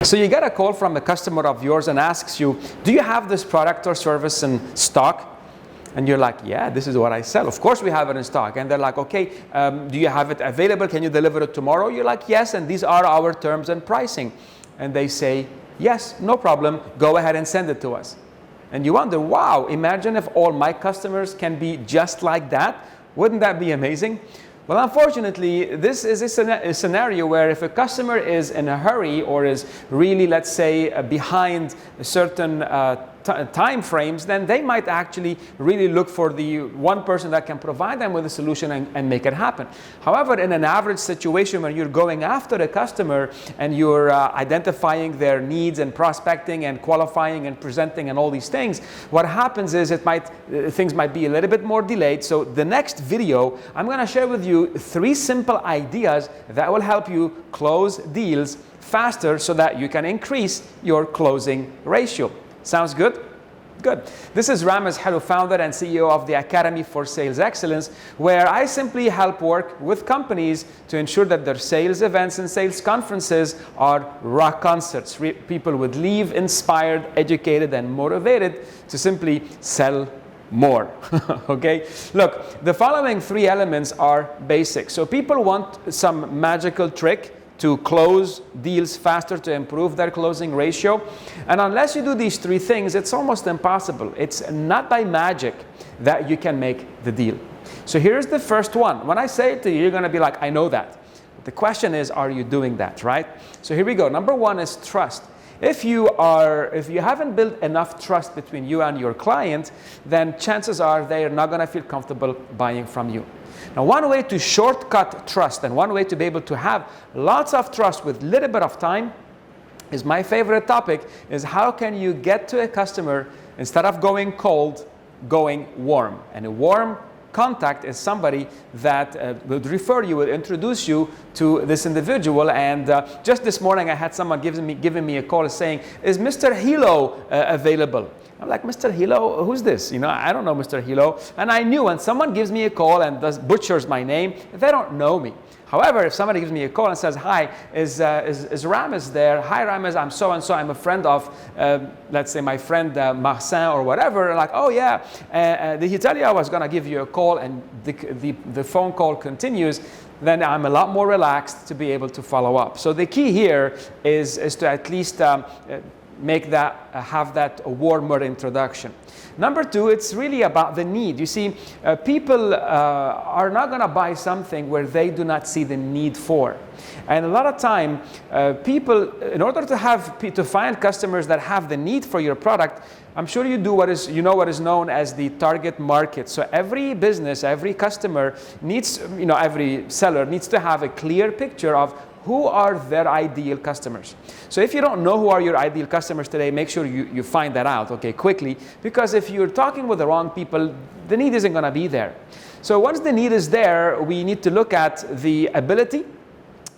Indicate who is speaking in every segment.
Speaker 1: So you get a call from a customer of yours and asks you, do you have this product or service in stock? And you're like, yeah, this is what I sell. Of course we have it in stock. And they're like, okay, do you have it available? Can you deliver it tomorrow? You're like, yes, and these are our terms and pricing. And they say, yes, no problem. Go ahead and send it to us. And you wonder, wow, imagine if all my customers can be just like that. Wouldn't that be amazing? Well, unfortunately, this is a scenario where if a customer is in a hurry or is really, let's say, behind certain time frames, then they might actually really look for the one person that can provide them with a solution and make it happen. However, in an average situation when you're going after a customer and you're identifying their needs and prospecting and qualifying and presenting and all these things, what happens is things might be a little bit more delayed. So the next video, I'm going to share with you 3 simple ideas that will help you close deals faster so that you can increase your closing ratio. Sounds good? Good. This is Ramez Helou, founder and CEO of the Academy for Sales Excellence, where I simply help work with companies to ensure that their sales events and sales conferences are rock concerts. People would leave inspired, educated, and motivated to simply sell more. Okay? Look, the following 3 elements are basic. So people want some magical trick to close deals faster, to improve their closing ratio. And unless you do these 3 things, it's almost impossible. It's not by magic that you can make the deal. So here's the first one. When I say it to you, you're going to be like, I know that. The question is, are you doing that, right? So here we go. Number 1 is trust. If you haven't built enough trust between you and your client, then chances are they are not going to feel comfortable buying from you. Now, one way to shortcut trust and one way to be able to have lots of trust with little bit of time is my favorite topic, is how can you get to a customer instead of going cold, going warm. And a warm contact is somebody that would refer you, would introduce you to this individual. And just this morning I had someone giving me a call saying, is Mr. Helou available? I'm like, Mr. Helou, who's this? You know, I don't know Mr. Helou. And I knew when someone gives me a call and butchers my name, they don't know me. However, if somebody gives me a call and says, hi, is Ramez there? Hi, Ramez, I'm so-and-so. I'm a friend of, let's say, my friend Marcin or whatever. Like, oh, yeah, did he tell you I was going to give you a call? And the phone call continues. Then I'm a lot more relaxed to be able to follow up. So the key here is to at least have that warmer introduction. Number 2, it's really about the need. You see, people are not going to buy something where they do not see the need for. And a lot of time, people, in order to find customers that have the need for your product, I'm sure you know what is known as the target market. So every business, every customer needs, every seller needs to have a clear picture of who are their ideal customers. So if you don't know who are your ideal customers today, make sure you find that out, okay, quickly. Because if you're talking with the wrong people, the need isn't going to be there. So once the need is there, we need to look at the ability.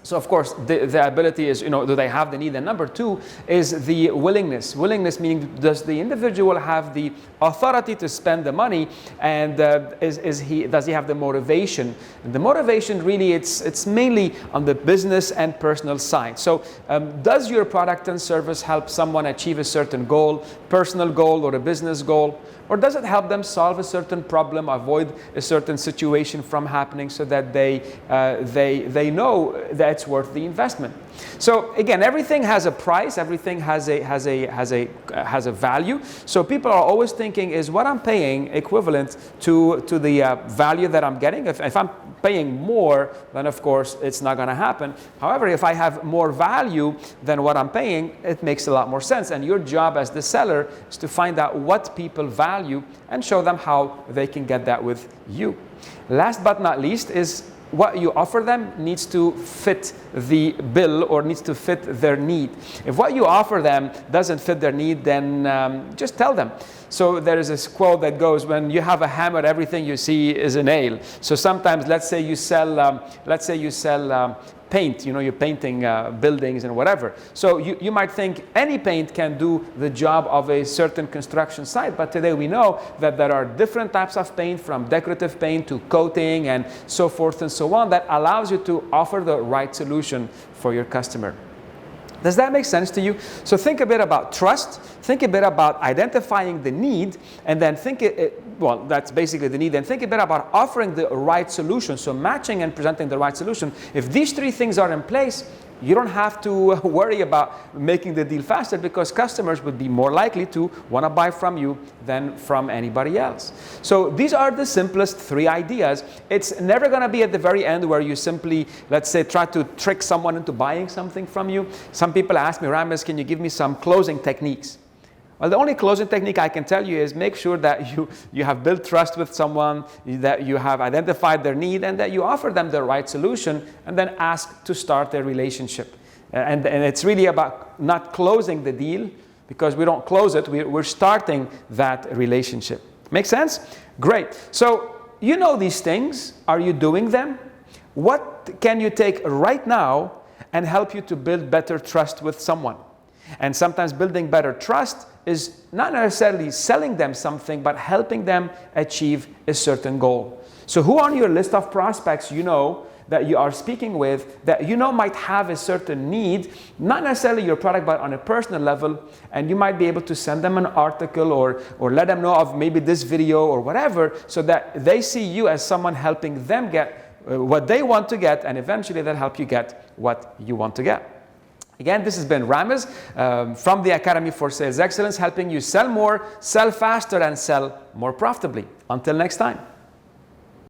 Speaker 1: So of course, the ability is, do they have the need? And number 2 is the willingness. Willingness meaning, does the individual have the authority to spend the money, and does he have the motivation? And the motivation really, it's mainly on the business and personal side. So does your product and service help someone achieve a certain goal, personal goal or a business goal? Or does it help them solve a certain problem, avoid a certain situation from happening so that they know that it's worth the investment? So again, everything has a price, everything has a value. So people are always thinking, is what I'm paying equivalent to the value that I'm getting? If I'm paying more, then of course it's not going to happen. However, if I have more value than what I'm paying, it makes a lot more sense. And your job as the seller is to find out what people value and show them how they can get that with you. Last but not least is what you offer them needs to fit the bill or needs to fit their need. If what you offer them doesn't fit their need, then just tell them. So there is this quote that goes, when you have a hammer, everything you see is a nail. So sometimes, let's say you sell paint, you're painting buildings and whatever. So you might think any paint can do the job of a certain construction site, but today we know that there are different types of paint, from decorative paint to coating and so forth and so on, that allows you to offer the right solution for your customer. Does that make sense to you? So think a bit about trust, think a bit about identifying the need, and then well, that's basically the need, and think a bit about offering the right solution, so matching and presenting the right solution. If these three things are in place, you don't have to worry about making the deal faster, because customers would be more likely to want to buy from you than from anybody else. So these are the simplest three ideas. It's never going to be at the very end where you simply, let's say, try to trick someone into buying something from you. Some people ask me, Ramez, can you give me some closing techniques? Well, the only closing technique I can tell you is make sure that you have built trust with someone, that you have identified their need, and that you offer them the right solution, and then ask to start their relationship. And it's really about not closing the deal, because we don't close it, we're starting that relationship. Make sense? Great. So you know these things. Are you doing them? What can you take right now and help you to build better trust with someone? And sometimes building better trust is not necessarily selling them something, but helping them achieve a certain goal. So who on your list of prospects you know that you are speaking with, that you know might have a certain need, not necessarily your product, but on a personal level, and you might be able to send them an article or let them know of maybe this video or whatever, so that they see you as someone helping them get what they want to get, and eventually they'll help you get what you want to get. Again, this has been Ramez from the Academy for Sales Excellence, helping you sell more, sell faster, and sell more profitably. Until next time.